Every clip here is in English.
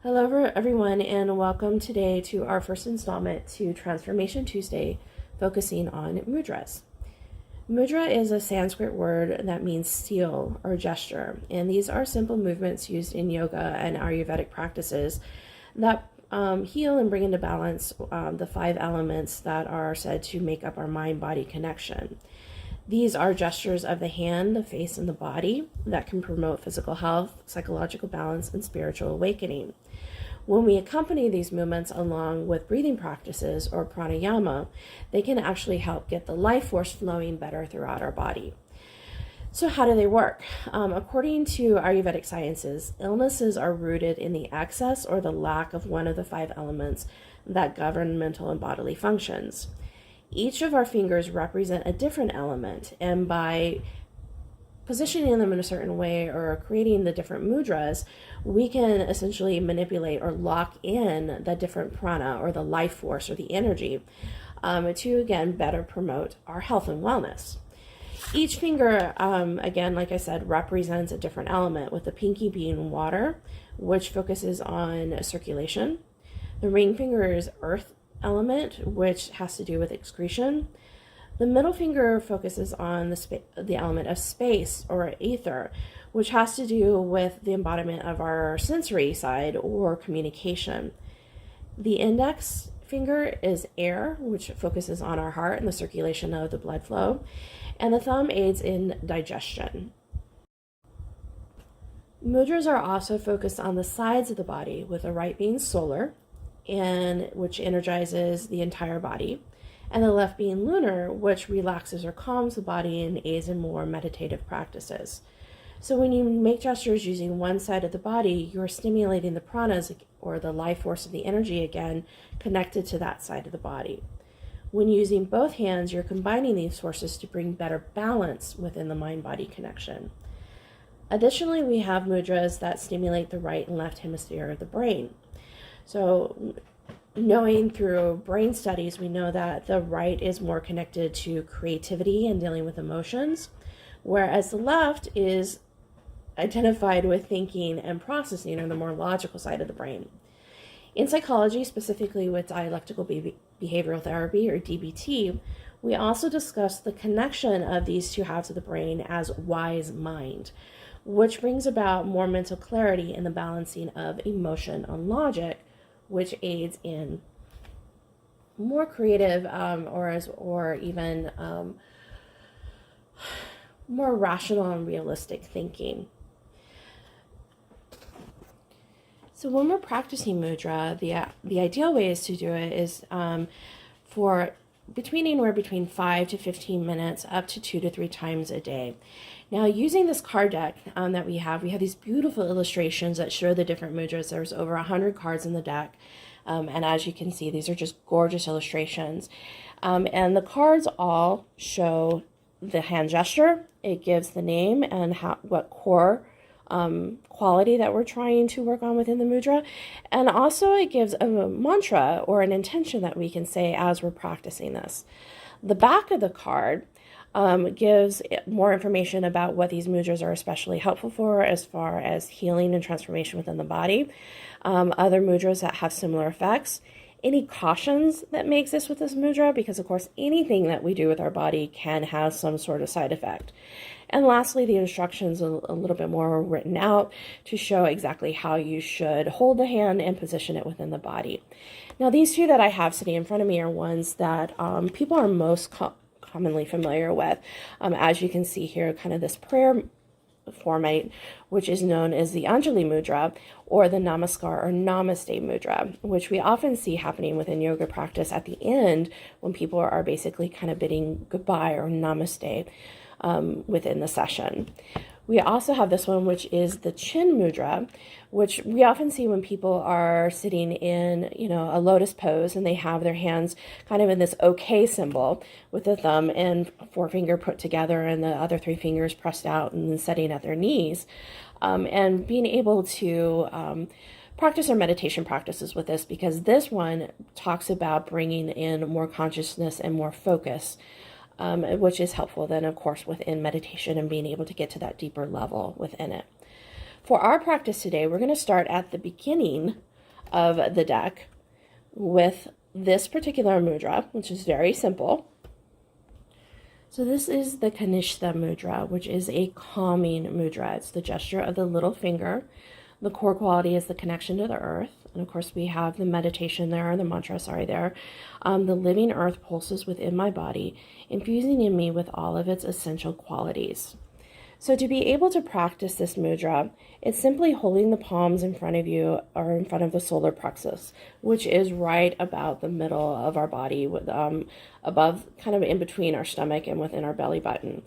Hello everyone, and welcome today to our first installment to Transformation Tuesday, focusing on mudras. Mudra is a Sanskrit word that means seal or gesture, and these are simple movements used in yoga and Ayurvedic practices that heal and bring into balance the 5 elements that are said to make up our mind-body connection. These are gestures of the hand, the face, and the body that can promote physical health, psychological balance, and spiritual awakening. When we accompany these movements along with breathing practices or pranayama, they can actually help get the life force flowing better throughout our body. So how do they work? According to Ayurvedic sciences, illnesses are rooted in the excess or the lack of one of the 5 elements that govern mental and bodily functions. Each of our fingers represent a different element, and by positioning them in a certain way or creating the different mudras, we can essentially manipulate or lock in the different prana or the life force or the energy to, again, better promote our health and wellness. Each finger, again, like I said, represents a different element, with the pinky being water, which focuses on circulation. The ring finger is earth element, which has to do with excretion. The middle finger focuses on the element of space or ether, which has to do with the embodiment of our sensory side or communication. The index finger is air, which focuses on our heart and the circulation of the blood flow. And the thumb aids in digestion. Mudras are also focused on the sides of the body, with the right being solar, and which energizes the entire body, and the left being lunar, which relaxes or calms the body and aids in more meditative practices. So when you make gestures using one side of the body, you're stimulating the pranas, or the life force of the energy, again, connected to that side of the body. When using both hands, you're combining these forces to bring better balance within the mind-body connection. Additionally, we have mudras that stimulate the right and left hemisphere of the brain. So knowing through brain studies, we know that the right is more connected to creativity and dealing with emotions, whereas the left is identified with thinking and processing, or the more logical side of the brain. In psychology, specifically with dialectical behavioral therapy, or DBT, we also discuss the connection of these 2 halves of the brain as wise mind, which brings about more mental clarity in the balancing of emotion and logic, which aids in more creative or even more rational and realistic thinking. So when we're practicing mudra, the ideal way is to do it is for anywhere between 5 to 15 minutes, up to 2 to 3 times a day. Now, using this card deck that we have these beautiful illustrations that show the different mudras. There's over 100 cards in the deck, and as you can see, these are just gorgeous illustrations. And the cards all show the hand gesture. It gives the name and what core quality that we're trying to work on within the mudra, and also it gives a mantra or an intention that we can say as we're practicing this. The back of the card gives more information about what these mudras are especially helpful for, as far as healing and transformation within the body, other mudras that have similar effects, any cautions that may exist with this mudra, because of course anything that we do with our body can have some sort of side effect. And lastly, the instructions a little bit more written out to show exactly how you should hold the hand and position it within the body. Now, these 2 that I have sitting in front of me are ones that people are most commonly familiar with. As you can see here, kind of this prayer format, which is known as the Anjali Mudra, or the Namaskar or Namaste Mudra, which we often see happening within yoga practice at the end when people are basically kind of bidding goodbye or namaste within the session. We also have this one, which is the Chin Mudra, which we often see when people are sitting in, a lotus pose, and they have their hands kind of in this OK symbol, with the thumb and forefinger put together and the other 3 fingers pressed out and then setting at their knees, and being able to practice our meditation practices with this, because this one talks about bringing in more consciousness and more focus, which is helpful then, of course, within meditation and being able to get to that deeper level within it. For our practice today, we're going to start at the beginning of the deck with this particular mudra, which is very simple. So this is the Kanishtha Mudra, which is a calming mudra. It's the gesture of the little finger. The core quality is the connection to the earth. And of course, we have the meditation there, the mantra, there. The living earth pulses within my body, infusing in me with all of its essential qualities. So to be able to practice this mudra, it's simply holding the palms in front of you or in front of the solar plexus, which is right about the middle of our body, with above, kind of in between our stomach and within our belly button.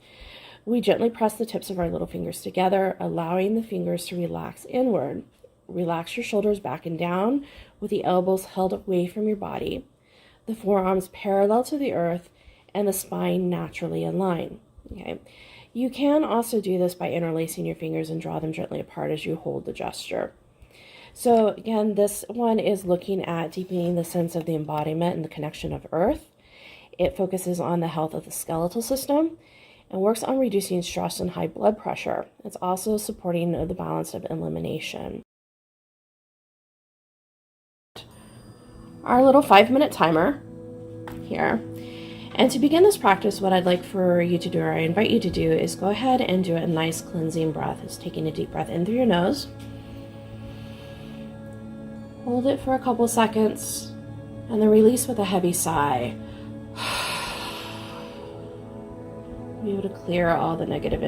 We gently press the tips of our little fingers together, allowing the fingers to relax inward. Relax your shoulders back and down with the elbows held away from your body, the forearms parallel to the earth, and the spine naturally in line. Okay. You can also do this by interlacing your fingers and draw them gently apart as you hold the gesture. So again, this one is looking at deepening the sense of the embodiment and the connection of earth. It focuses on the health of the skeletal system and works on reducing stress and high blood pressure. It's also supporting the balance of elimination. Our little 5-minute timer here. And to begin this practice, what I'd like for you to do, or I invite you to do, is go ahead and do a nice cleansing breath. It's taking a deep breath in through your nose. Hold it for a couple seconds, and then release with a heavy sigh. Be able to clear all the negative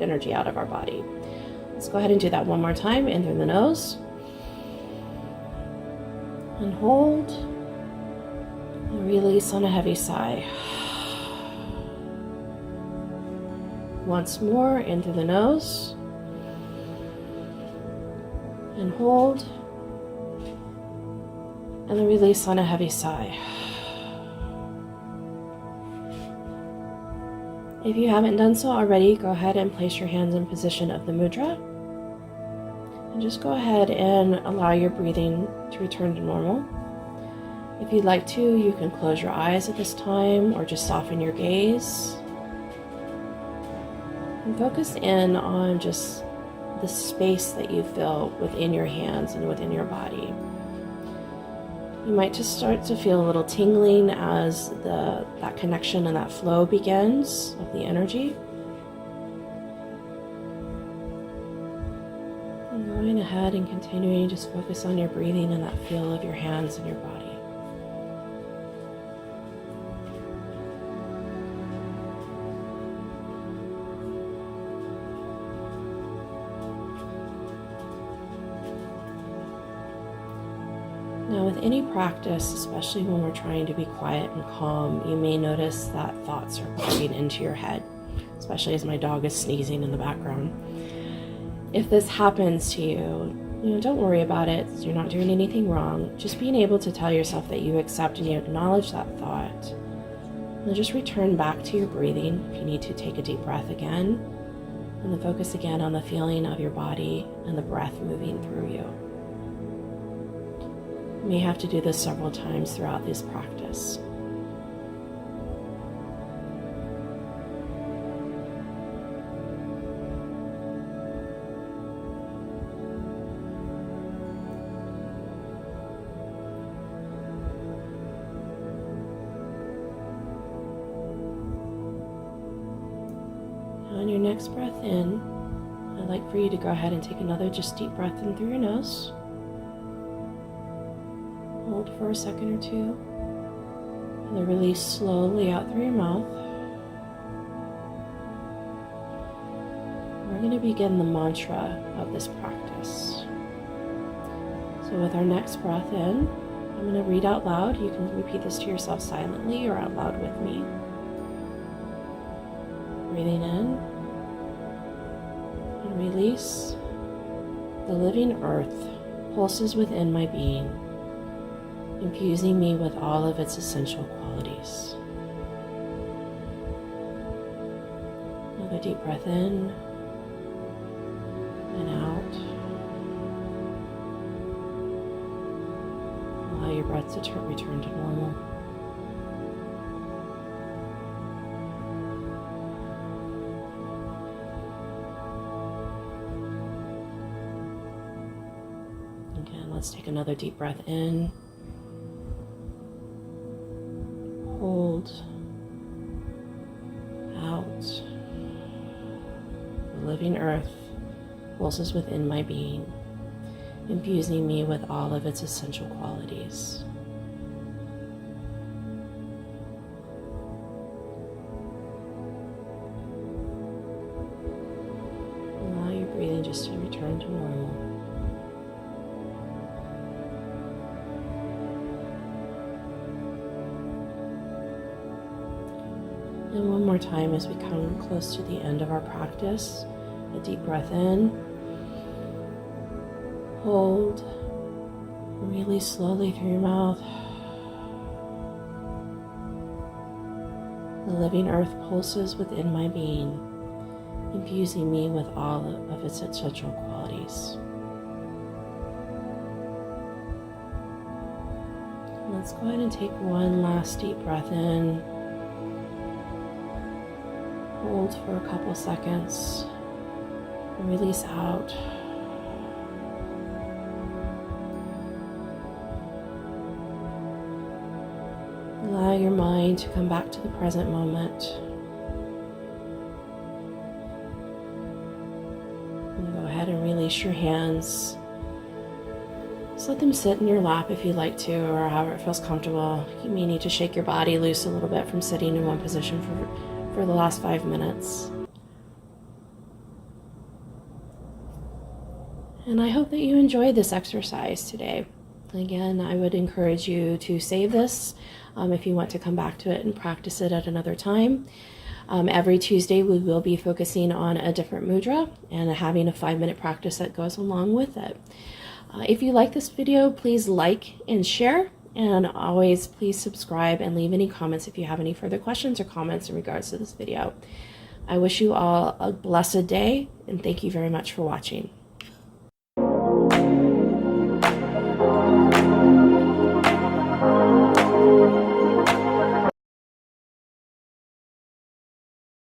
energy out of our body. Let's go ahead and do that one more time, in through the nose. And hold. And release on a heavy sigh. Once more, in through the nose. And hold. And then release on a heavy sigh. If you haven't done so already, go ahead and place your hands in position of the mudra. And just go ahead and allow your breathing to return to normal. If you'd like to, you can close your eyes at this time or just soften your gaze. And focus in on just the space that you feel within your hands and within your body. You might just start to feel a little tingling as that connection and that flow begins of the energy. And going ahead and continuing, just focus on your breathing and that feel of your hands and your body. Now, with any practice, especially when we're trying to be quiet and calm, you may notice that thoughts are popping into your head, especially as my dog is sneezing in the background. If this happens to you, don't worry about it. You're not doing anything wrong. Just being able to tell yourself that you accept and you acknowledge that thought. And then just return back to your breathing. If you need to, take a deep breath again. And then focus again on the feeling of your body and the breath moving through you. You may have to do this several times throughout this practice. On your next breath in, I'd like for you to go ahead and take another just deep breath in through your nose. Hold for a second or two, and then release slowly out through your mouth. We're going to begin the mantra of this practice. So with our next breath in, I'm going to read out loud. You can repeat this to yourself silently or out loud with me. Breathing in and release. The living earth pulses within my being, infusing me with all of its essential qualities. Another deep breath in and out. Allow your breath to return to normal. Again, Let's take another deep breath in. Hold. Out. The living earth pulses within my being, infusing me with all of its essential qualities. Allow your breathing just to return to normal. And one more time as we come close to the end of our practice, a deep breath in, hold, release slowly through your mouth. The living earth pulses within my being, infusing me with all of its essential qualities. Let's go ahead and take one last deep breath in. Hold for a couple seconds and release out. Allow your mind to come back to the present moment. And go ahead and release your hands. Just let them sit in your lap if you'd like to, or however it feels comfortable. You may need to shake your body loose a little bit from sitting in one position for the last 5 minutes. And I hope that you enjoyed this exercise today. Again, I would encourage you to save this if you want to come back to it and practice it at another time. Every Tuesday we will be focusing on a different mudra and having a 5-minute practice that goes along with it. If you like this video, please like and share. And always please subscribe and leave any comments if you have any further questions or comments in regards to this video. I wish you all a blessed day and thank you very much for watching.